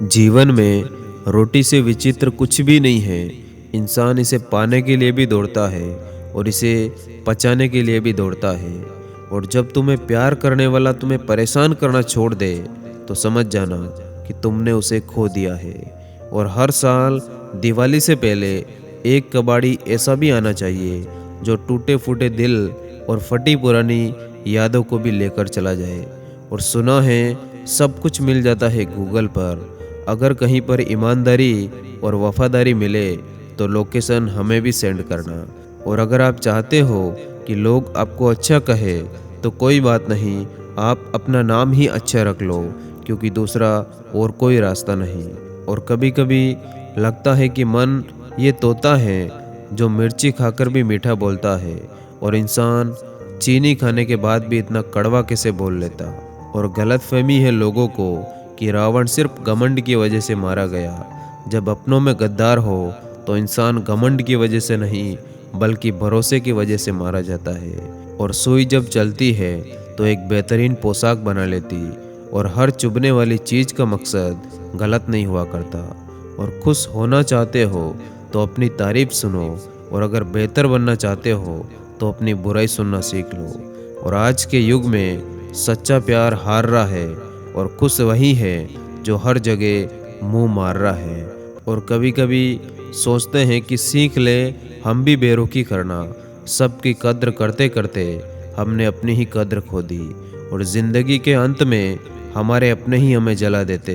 जीवन में रोटी से विचित्र कुछ भी नहीं है। इंसान इसे पाने के लिए भी दौड़ता है और इसे पचाने के लिए भी दौड़ता है। और जब तुम्हें प्यार करने वाला तुम्हें परेशान करना छोड़ दे तो समझ जाना कि तुमने उसे खो दिया है। और हर साल दिवाली से पहले एक कबाड़ी ऐसा भी आना चाहिए जो टूटे फूटे दिल और फटी पुरानी यादों को भी लेकर चला जाए। और सुना है सब कुछ मिल जाता है गूगल पर। अगर कहीं पर ईमानदारी और वफादारी मिले तो लोकेशन हमें भी सेंड करना। और अगर आप चाहते हो कि लोग आपको अच्छा कहे तो कोई बात नहीं, आप अपना नाम ही अच्छा रख लो, क्योंकि दूसरा और कोई रास्ता नहीं। और कभी कभी लगता है कि मन ये तोता है जो मिर्ची खाकर भी मीठा बोलता है, और इंसान चीनी खाने के बाद भी इतना कड़वा कैसे बोल लेता। और गलतफहमी है लोगों को कि रावण सिर्फ घमंड की वजह से मारा गया। जब अपनों में गद्दार हो तो इंसान घमंड की वजह से नहीं बल्कि भरोसे की वजह से मारा जाता है। और सुई जब चलती है तो एक बेहतरीन पोशाक बना लेती। और हर चुभने वाली चीज़ का मकसद गलत नहीं हुआ करता। और खुश होना चाहते हो तो अपनी तारीफ सुनो, और अगर बेहतर बनना चाहते हो तो अपनी बुराई सुनना सीख लो। और आज के युग में सच्चा प्यार हार रहा है और खुश वही है जो हर जगह मुंह मार रहा है। और कभी कभी सोचते हैं कि सीख ले हम भी बेरुखी करना। सबकी कद्र करते करते हमने अपनी ही कद्र खो दी। और ज़िंदगी के अंत में हमारे अपने ही हमें जला देते,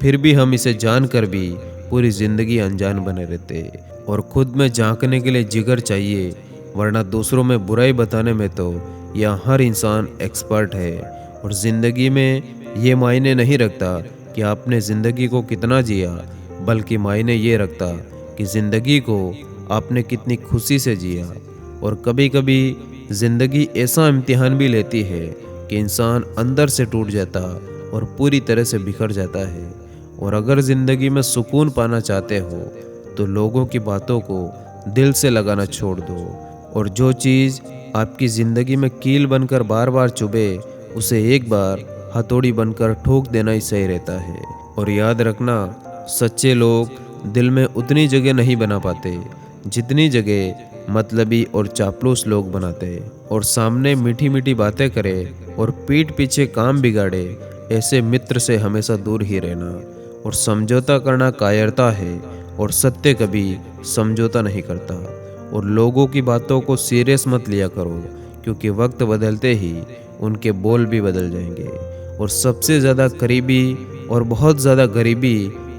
फिर भी हम इसे जानकर भी पूरी ज़िंदगी अनजान बने रहते। और खुद में झांकने के लिए जिगर चाहिए, वरना दूसरों में बुराई बताने में तो यह हर इंसान एक्सपर्ट है। और ज़िंदगी में ये मायने नहीं रखता कि आपने ज़िंदगी को कितना जिया, बल्कि मायने ये रखता कि ज़िंदगी को आपने कितनी खुशी से जिया। और कभी कभी ज़िंदगी ऐसा इम्तिहान भी लेती है कि इंसान अंदर से टूट जाता और पूरी तरह से बिखर जाता है। और अगर ज़िंदगी में सुकून पाना चाहते हो तो लोगों की बातों को दिल से लगाना छोड़ दो। और जो चीज़ आपकी ज़िंदगी में कील बनकर बार बार चुभे उसे एक बार हथौड़ी बनकर ठोक देना ही सही रहता है। और याद रखना, सच्चे लोग दिल में उतनी जगह नहीं बना पाते जितनी जगह मतलबी और चापलूस लोग बनाते। और सामने मीठी मीठी बातें करे और पीठ पीछे काम बिगाड़े, ऐसे मित्र से हमेशा दूर ही रहना। और समझौता करना कायरता है और सत्य कभी समझौता नहीं करता। और लोगों की बातों को सीरियस मत लिया करो, क्योंकि वक्त बदलते ही उनके बोल भी बदल जाएंगे। और सबसे ज़्यादा करीबी और बहुत ज़्यादा गरीबी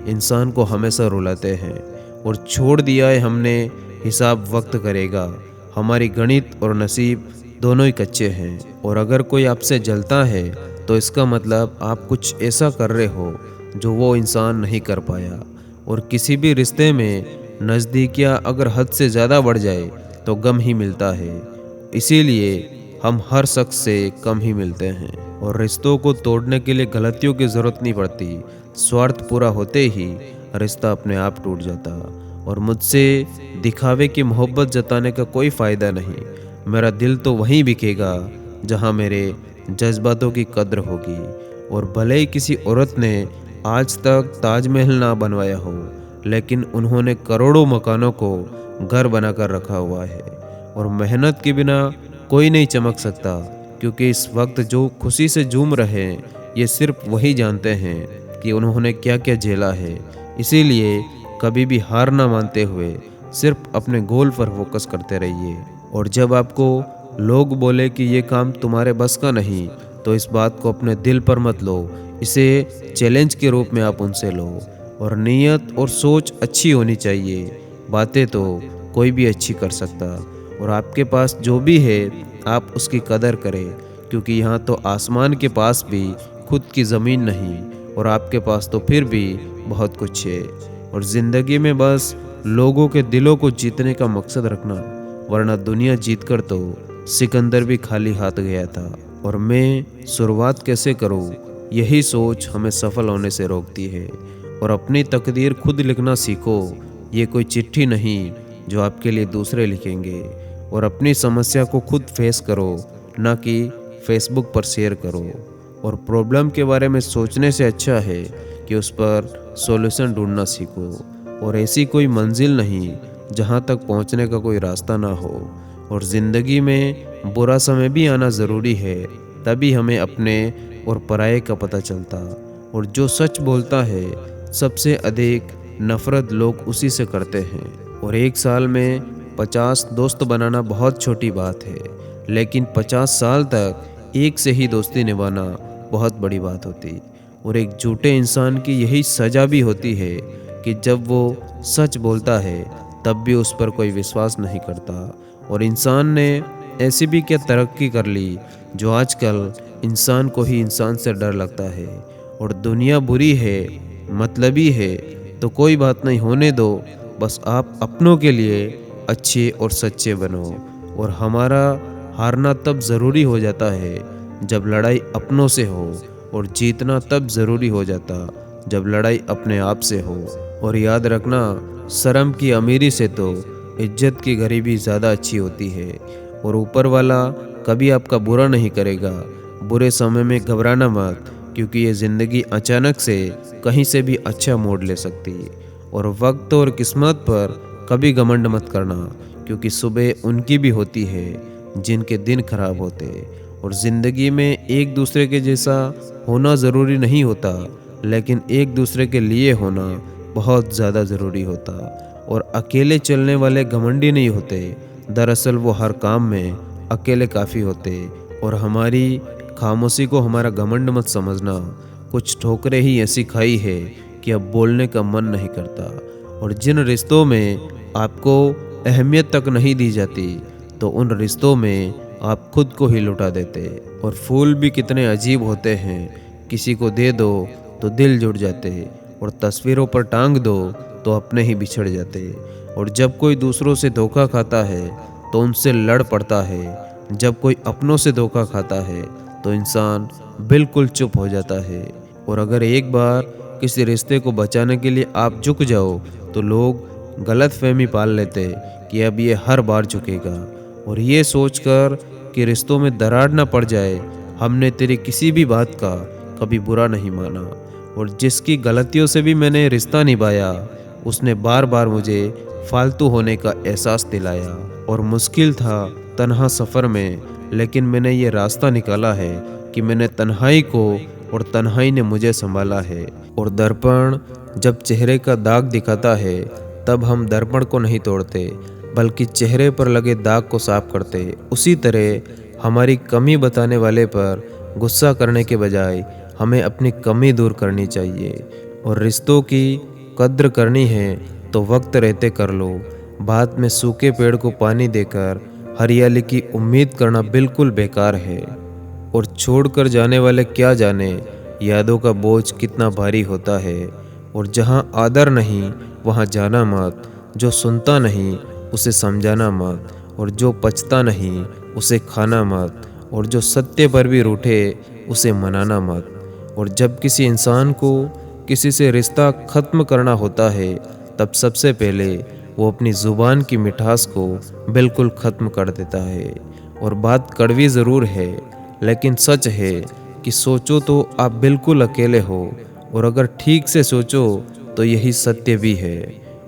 इंसान को हमेशा रुलाते हैं। और छोड़ दिया है हमने, हिसाब वक्त करेगा। हमारी गणित और नसीब दोनों ही कच्चे हैं। और अगर कोई आपसे जलता है तो इसका मतलब आप कुछ ऐसा कर रहे हो जो वो इंसान नहीं कर पाया। और किसी भी रिश्ते में नज़दीकियाँ अगर हद से ज़्यादा बढ़ जाए तो गम ही मिलता है। इसीलिए हम हर शख्स से कम ही मिलते हैं। और रिश्तों को तोड़ने के लिए गलतियों की ज़रूरत नहीं पड़ती, स्वार्थ पूरा होते ही रिश्ता अपने आप टूट जाता। और मुझसे दिखावे की मोहब्बत जताने का कोई फ़ायदा नहीं। मेरा दिल तो वहीं बिकेगा जहां मेरे जज्बातों की कद्र होगी। और भले ही किसी औरत ने आज तक ताजमहल ना बनवाया हो, लेकिन उन्होंने करोड़ों मकानों को घर बनाकर रखा हुआ है। और मेहनत के बिना कोई नहीं चमक सकता, क्योंकि इस वक्त जो खुशी से झूम रहे हैं ये सिर्फ वही जानते हैं कि उन्होंने क्या क्या झेला है। इसीलिए कभी भी हार ना मानते हुए सिर्फ अपने गोल पर फोकस करते रहिए। और जब आपको लोग बोले कि ये काम तुम्हारे बस का नहीं, तो इस बात को अपने दिल पर मत लो, इसे चैलेंज के रूप में आप उनसे लो। और नीयत और सोच अच्छी होनी चाहिए, बातें तो कोई भी अच्छी कर सकता। और आपके पास जो भी है आप उसकी कदर करें, क्योंकि यहाँ तो आसमान के पास भी खुद की ज़मीन नहीं, और आपके पास तो फिर भी बहुत कुछ है। और ज़िंदगी में बस लोगों के दिलों को जीतने का मकसद रखना, वरना दुनिया जीतकर तो सिकंदर भी खाली हाथ गया था। और मैं शुरुआत कैसे करूं, यही सोच हमें सफल होने से रोकती है। और अपनी तकदीर खुद लिखना सीखो, ये कोई चिट्ठी नहीं जो आपके लिए दूसरे लिखेंगे। और अपनी समस्या को खुद फेस करो, ना कि फेसबुक पर शेयर करो। और प्रॉब्लम के बारे में सोचने से अच्छा है कि उस पर सॉल्यूशन ढूंढना सीखो। और ऐसी कोई मंजिल नहीं जहाँ तक पहुँचने का कोई रास्ता ना हो। और ज़िंदगी में बुरा समय भी आना ज़रूरी है, तभी हमें अपने और पराये का पता चलता। और जो सच बोलता है सबसे अधिक नफ़रत लोग उसी से करते हैं। और एक साल में 50 दोस्त बनाना बहुत छोटी बात है, लेकिन 50 साल तक एक से ही दोस्ती निभाना बहुत बड़ी बात होती। और एक झूठे इंसान की यही सज़ा भी होती है कि जब वो सच बोलता है तब भी उस पर कोई विश्वास नहीं करता। और इंसान ने ऐसी भी क्या तरक्की कर ली जो आजकल इंसान को ही इंसान से डर लगता है। और दुनिया बुरी है, मतलबी है, तो कोई बात नहीं, होने दो। बस आप अपनों के लिए अच्छे और सच्चे बनो। और हमारा हारना तब ज़रूरी हो जाता है जब लड़ाई अपनों से हो, और जीतना तब ज़रूरी हो जाता जब लड़ाई अपने आप से हो। और याद रखना, शर्म की अमीरी से तो इज्जत की गरीबी ज़्यादा अच्छी होती है। और ऊपर वाला कभी आपका बुरा नहीं करेगा। बुरे समय में घबराना मत, क्योंकि ये ज़िंदगी अचानक से कहीं से भी अच्छा मोड़ ले सकती। और वक्त और किस्मत पर कभी घमंड मत करना, क्योंकि सुबह उनकी भी होती है जिनके दिन खराब होते। और ज़िंदगी में एक दूसरे के जैसा होना ज़रूरी नहीं होता, लेकिन एक दूसरे के लिए होना बहुत ज़्यादा ज़रूरी होता। और अकेले चलने वाले घमंडी नहीं होते, दरअसल वो हर काम में अकेले काफ़ी होते। और हमारी खामोशी को हमारा घमंड मत समझना। कुछ ठोकरें ही ऐसी खाई है कि अब बोलने का मन नहीं करता। और जिन रिश्तों में आपको अहमियत तक नहीं दी जाती, तो उन रिश्तों में आप खुद को ही लुटा देते। और फूल भी कितने अजीब होते हैं, किसी को दे दो तो दिल जुड़ जाते, और तस्वीरों पर टांग दो तो अपने ही बिछड़ जाते। और जब कोई दूसरों से धोखा खाता है तो उनसे लड़ पड़ता है, जब कोई अपनों से धोखा खाता है तो इंसान बिल्कुल चुप हो जाता है। और अगर एक बार किसी रिश्ते को बचाने के लिए आप झुक जाओ, तो लोग गलत फहमी पाल लेते कि अब ये हर बार झुकेगा। और ये सोचकर कि रिश्तों में दरार ना पड़ जाए, हमने तेरी किसी भी बात का कभी बुरा नहीं माना। और जिसकी गलतियों से भी मैंने रिश्ता निभाया, उसने बार बार मुझे फालतू होने का एहसास दिलाया। और मुश्किल था तन्हा सफ़र में, लेकिन मैंने ये रास्ता निकाला है कि मैंने तन्हाई को और तन्हाई ने मुझे संभाला है। और दर्पण जब चेहरे का दाग दिखाता है, तब हम दर्पण को नहीं तोड़ते, बल्कि चेहरे पर लगे दाग को साफ करते। उसी तरह हमारी कमी बताने वाले पर गुस्सा करने के बजाय हमें अपनी कमी दूर करनी चाहिए। और रिश्तों की कद्र करनी है तो वक्त रहते कर लो। बाद में सूखे पेड़ को पानी देकर हरियाली की उम्मीद करना बिल्कुल बेकार है। और छोड़कर जाने वाले क्या जाने यादों का बोझ कितना भारी होता है। और जहाँ आदर नहीं वहाँ जाना मत, जो सुनता नहीं उसे समझाना मत, और जो पचता नहीं उसे खाना मत, और जो सत्य पर भी रूठे उसे मनाना मत। और जब किसी इंसान को किसी से रिश्ता ख़त्म करना होता है, तब सबसे पहले वो अपनी ज़ुबान की मिठास को बिल्कुल ख़त्म कर देता है। और बात कड़वी ज़रूर है, लेकिन सच है कि सोचो तो आप बिल्कुल अकेले हो, और अगर ठीक से सोचो तो यही सत्य भी है।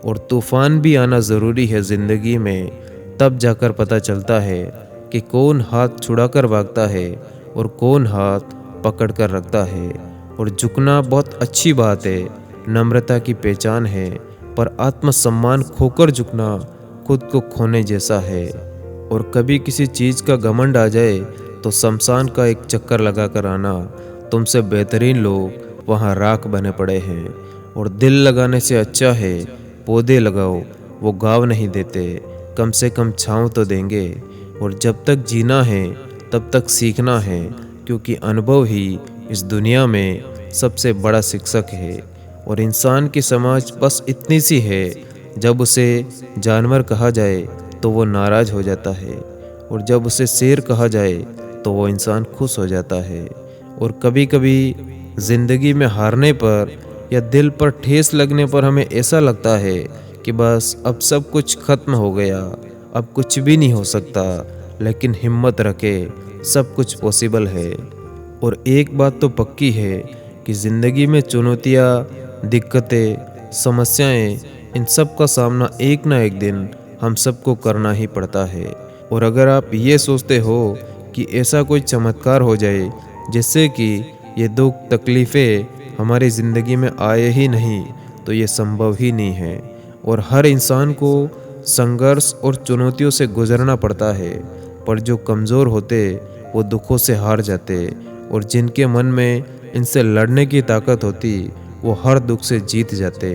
और तूफ़ान भी आना ज़रूरी है ज़िंदगी में, तब जाकर पता चलता है कि कौन हाथ छुड़ाकर भागता है और कौन हाथ पकड़ कर रखता है। और झुकना बहुत अच्छी बात है, नम्रता की पहचान है, पर आत्मसम्मान खोकर झुकना खुद को खोने जैसा है। और कभी किसी चीज़ का घमंड आ जाए तो शमशान का एक चक्कर लगाकर आना, तुमसे बेहतरीन लोग वहाँ राख बने पड़े हैं। और दिल लगाने से अच्छा है पौधे लगाओ, वो घाव नहीं देते, कम से कम छाँव तो देंगे। और जब तक जीना है तब तक सीखना है, क्योंकि अनुभव ही इस दुनिया में सबसे बड़ा शिक्षक है। और इंसान की समझ बस इतनी सी है, जब उसे जानवर कहा जाए तो वो नाराज़ हो जाता है, और जब उसे शेर कहा जाए तो वो इंसान खुश हो जाता है। और कभी कभी ज़िंदगी में हारने पर या दिल पर ठेस लगने पर हमें ऐसा लगता है कि बस अब सब कुछ खत्म हो गया, अब कुछ भी नहीं हो सकता। लेकिन हिम्मत रखे, सब कुछ पॉसिबल है। और एक बात तो पक्की है कि ज़िंदगी में चुनौतियाँ, दिक्कतें, समस्याएं, इन सब का सामना एक ना एक दिन हम सबको करना ही पड़ता है। और अगर आप ये सोचते हो कि ऐसा कोई चमत्कार हो जाए जिससे कि ये दुख तकलीफ़ें हमारी ज़िंदगी में आए ही नहीं, तो ये संभव ही नहीं है। और हर इंसान को संघर्ष और चुनौतियों से गुजरना पड़ता है, पर जो कमज़ोर होते वो दुखों से हार जाते, और जिनके मन में इनसे लड़ने की ताकत होती वो हर दुख से जीत जाते।